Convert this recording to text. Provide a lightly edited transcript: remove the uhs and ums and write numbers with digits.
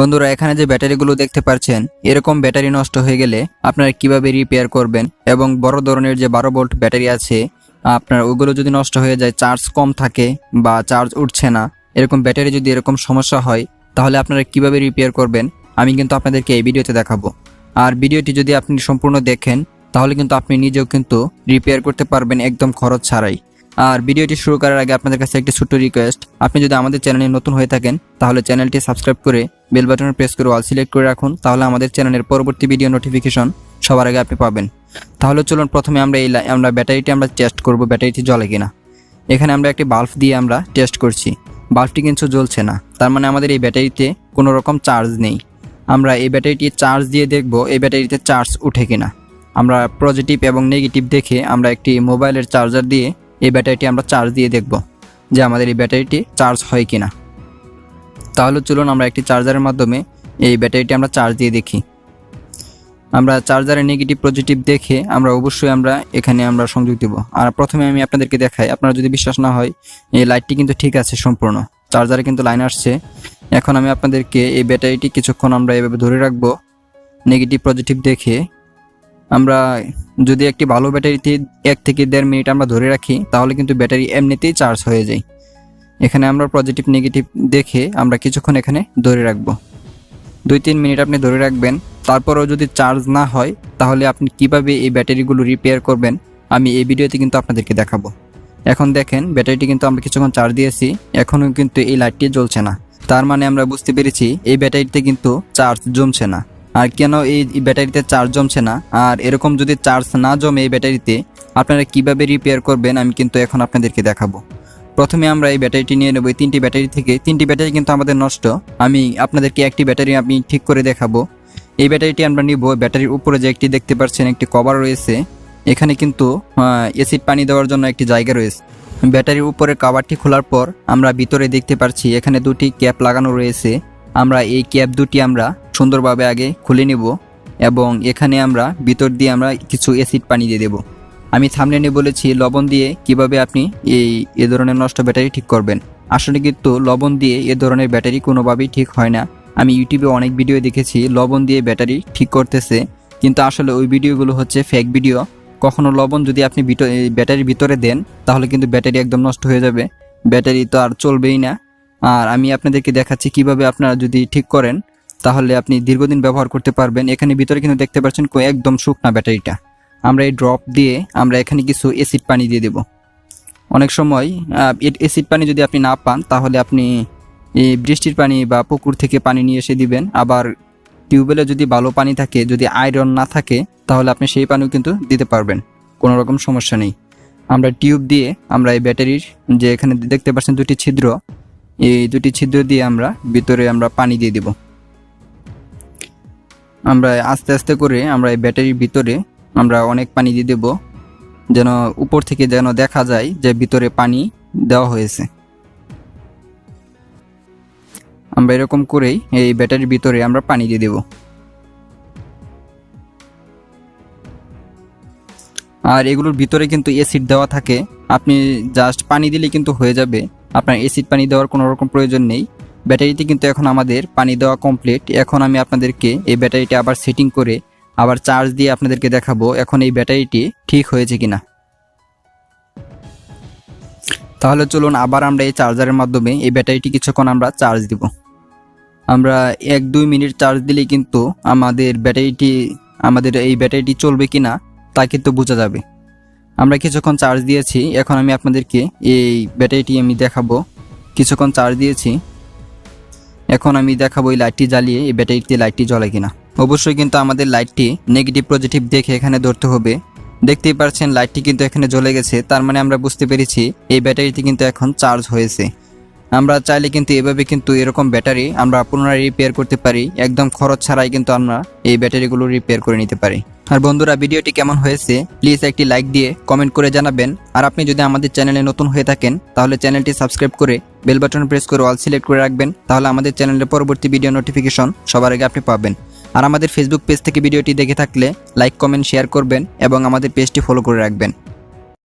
বন্ধুরা, এখানে যে ব্যাটারিগুলো দেখতে পাচ্ছেন, এরকম ব্যাটারি নষ্ট হয়ে গেলে আপনারা কিভাবে রিপেয়ার করবেন এবং বড় ধরনের যে 12 ভোল্ট ব্যাটারি আছে আপনার ওগুলো যদি নষ্ট হয়ে যায়, চার্জ কম থাকে বা চার্জ উঠছে না, এরকম ব্যাটারি যদি এরকম সমস্যা হয় তাহলে আপনারা কিভাবে রিপেয়ার করবেন আমি কিন্তু আপনাদেরকে এই ভিডিওতে দেখাবো। আর ভিডিওটি যদি আপনি সম্পূর্ণ দেখেন তাহলে কিন্তু আপনি নিজেও কিন্তু রিপেয়ার করতে পারবেন একদম খরচ ছাড়াই। আর ভিডিওটি শুরু করার আগে আপনাদের কাছে একটি ছোট্ট রিকোয়েস্ট, আপনি যদি আমাদের চ্যানেলে নতুন হয়ে থাকেন তাহলে চ্যানেলটি সাবস্ক্রাইব করে বেল বাটনে প্রেস করে অল সিলেক্ট করে রাখুন, তাহলে আমাদের চ্যানেলের পরবর্তী ভিডিও নোটিফিকেশন সবার আগে আপনি পাবেন। তাহলে চলুন প্রথমে আমরা ব্যাটারিটি টেস্ট করব, ব্যাটারিটি জ্বলে কিনা। এখানে আমরা একটি বাল্ব দিয়ে আমরা টেস্ট করছি, বাল্বটি কিন্তু জ্বলছে না, তার মানে আমাদের এই ব্যাটারিতে কোনো রকম চার্জ নেই। আমরা এই ব্যাটারিটি চার্জ দিয়ে দেখব এই ব্যাটারিতে চার্জ উঠে কিনা। আমরা পজিটিভ এবং নেগেটিভ দেখে আমরা একটি মোবাইলের চার্জার দিয়ে এই ব্যাটারিটি আমরা চার্জ দিয়ে দেখব যে আমাদের এই ব্যাটারিটি চার্জ হয় কিনা। তাহলে চলুন আমরা একটি চার্জারের মাধ্যমে এই ব্যাটারিটি আমরা চার্জ দিয়ে দেখি। আমরা চার্জারের নেগেটিভ পজিটিভ দেখে আমরা অবশ্যই এখানে আমরা সংযোগ দেব। আর প্রথমে আমি আপনাদেরকে দেখাই, আপনারা যদি বিশ্বাস না হয়, এই লাইটটি কিন্তু ঠিক আছে সম্পূর্ণ, চার্জারে কিন্তু লাইন আসছে। এখন আমি আপনাদেরকে এই ব্যাটারিটি কিছুক্ষণ আমরা এভাবে ধরে রাখবো নেগেটিভ পজিটিভ দেখে। আমরা যদি একটি ভালো ব্যাটারিতে 1 থেকে 1.5 মিনিট আমরা ধরে রাখি তাহলে কিন্তু ব্যাটারি এমনিতেই চার্জ হয়ে যায়। এখানে আমরা পজিটিভ নেগেটিভ দেখে আমরা কিছুক্ষণ এখানে ধরে রাখবো, 2-3 মিনিট আপনি ধরে রাখবেন। তারপরেও যদি চার্জ না হয় তাহলে আপনি কিভাবে এই ব্যাটারিগুলো রিপেয়ার করবেন আমি এই ভিডিওতে কিন্তু আপনাদেরকে দেখাবো। এখন দেখেন ব্যাটারিটি কিন্তু আমরা কিছুক্ষণ চার্জ দিয়েছি, এখনও কিন্তু এই লাইটটি জ্বলছে না, তার মানে আমরা বুঝতে পেরেছি এই ব্যাটারিতে কিন্তু চার্জ জমছে না। আর কেন এই ব্যাটারিতে চার্জ জমছে না আর এরকম যদি চার্জ না জমে এই ব্যাটারিতে আপনারা কিভাবে রিপেয়ার করবেন আমি কিন্তু এখন আপনাদেরকে দেখাবো। প্রথমে আমরা এই ব্যাটারিটি নিয়ে নেব। 3টি ব্যাটারি থেকে 3টি ব্যাটারি কিন্তু আমাদের নষ্ট, আমি আপনাদেরকে একটি ব্যাটারি আমি ঠিক করে দেখাবো। এই ব্যাটারিটি আমরা নিব, ব্যাটারির উপরে যে একটি দেখতে পাচ্ছেন একটি কভার রয়েছে, এখানে কিন্তু অ্যাসিড পানি দেওয়ার জন্য একটি জায়গা রয়েছে। ব্যাটারির উপরে কভারটি খোলার পর আমরা ভিতরে দেখতে পাচ্ছি এখানে 2টি ক্যাপ লাগানো রয়েছে। আমরা এই ক্যাপ দুটি আমরা সুন্দরভাবে আগে খুলে নিব এবং এখানে আমরা ভিতর দিয়ে আমরা কিছু অ্যাসিড পানি দিয়ে দেব। আমি থাম্বনেলে বলেছি লবণ দিয়ে কিভাবে আপনি এই ধরনের নষ্ট ব্যাটারি ঠিক করবেন। আসলে কিন্তু লবণ দিয়ে এ ধরনের ব্যাটারি কোনোভাবেই ঠিক হয় না। আমি ইউটিউবে অনেক ভিডিও দেখেছি লবণ দিয়ে ব্যাটারি ঠিক করতেছে, কিন্তু আসলে ওই ভিডিওগুলো হচ্ছে ফেক ভিডিও। কখনো লবণ যদি আপনি ব্যাটারির ভিতরে দেন তাহলে কিন্তু ব্যাটারি একদম নষ্ট হয়ে যাবে, ব্যাটারি তো আর চলবেই না। আর আমি আপনাদেরকে দেখাচ্ছি কিভাবে আপনারা যদি ঠিক করেন তাহলে আপনি দীর্ঘদিন ব্যবহার করতে পারবেন। এখানে ভিতরে কিন্তু দেখতে পাচ্ছেন একদম শুকনা ব্যাটারিটা। আমরা এই ড্রপ দিয়ে আমরা এখানে কিছু অ্যাসিড পানি দিয়ে দেব। অনেক সময় অ্যাসিড পানি যদি আপনি না পান তাহলে আপনি এই বৃষ্টির পানি বা পুকুর থেকে পানি নিয়ে এসে দিবেন। আবার টিউবওয়েলে যদি ভালো পানি থাকে, যদি আয়রন না থাকে তাহলে আপনি সেই পানিও কিন্তু দিতে পারবেন, কোনো রকম সমস্যা নেই। আমরা টিউব দিয়ে আমরা এই ব্যাটারির যে এখানে দেখতে পাচ্ছেন 2টি ছিদ্র, এই 2টি ছিদ্র দিয়ে আমরা ভিতরে আমরা পানি দিয়ে দেব। আমরা আস্তে আস্তে করে আমরা এই ব্যাটারির ভিতরে আমরা অনেক পানি দিয়ে দেব, যেন উপর থেকে যেন দেখা যায় যে ভিতরে পানি দেওয়া হয়েছে। আমরা এরকম করেই এই ব্যাটারির ভিতরে আমরা পানি দিয়ে দেব। আর এগুলোর ভিতরে কিন্তু অ্যাসিড দেওয়া থাকে, আপনি জাস্ট পানি দিলে কিন্তু হয়ে যাবে, আপনার অ্যাসিড পানি দেওয়ার কোনো রকম প্রয়োজন নেই। ব্যাটারিতে কিন্তু এখন আমাদের পানি দেওয়া কমপ্লিট। এখন আমি আপনাদেরকে এই ব্যাটারিটা আবার সেটিং করে আবার চার্জ দিয়ে আপনাদেরকে দেখাবো এখন এই ব্যাটারিটি ঠিক হয়েছে কিনা। তাহলে চলুন আবার আমরা এই চার্জারের মাধ্যমে এই ব্যাটারিটি কিছুক্ষণ আমরা চার্জ দিব। আমরা 1-2 মিনিট চার্জ দিলেই কিন্তু আমাদের এই ব্যাটারিটি চলবে কিনা তা কিন্তু বোঝা যাবে। আমরা কিছুক্ষণ চার্জ দিয়েছি, এখন আমি আপনাদেরকে এই ব্যাটারিটি আমি দেখাবো। কিছুক্ষণ চার্জ দিয়েছি, এখন আমি দেখাবো এই লাইটটি জ্বালিয়ে এই ব্যাটারিতে লাইটটি জ্বলে কিনা। অবশ্যই কিন্তু আমাদের লাইটটি নেগেটিভ পজিটিভ দেখে এখানে ধরতে হবে। দেখতেই পাচ্ছেন লাইটটি কিন্তু এখানে জ্বলে গেছে, তার মানে আমরা বুঝতে পেরেছি এই ব্যাটারিটি কিন্তু এখন চার্জ হয়েছে। আমরা চাইলে কিন্তু এভাবে কিন্তু এরকম ব্যাটারি আমরা পুনরায় রিপেয়ার করতে পারি, একদম খরচ ছাড়াই কিন্তু আমরা এই ব্যাটারিগুলো রিপেয়ার করে নিতে পারি। আর বন্ধুরা, ভিডিওটি কেমন হয়েছে প্লিজ একটি লাইক দিয়ে কমেন্ট করে জানাবেন। আর আপনি যদি আমাদের চ্যানেলে নতুন হয়ে থাকেন তাহলে চ্যানেলটি সাবস্ক্রাইব করে বেল বাটন প্রেস করে অল সিলেক্ট করে রাখবেন, তাহলে আমাদের চ্যানেলের পরবর্তী ভিডিও নোটিফিকেশন সবার আগে আপনি পাবেন। আর আমাদের ফেসবুক পেজ থেকে ভিডিওটি দেখে থাকলে লাইক কমেন্ট শেয়ার করবেন এবং আমাদের পেজটি ফলো করে রাখবেন।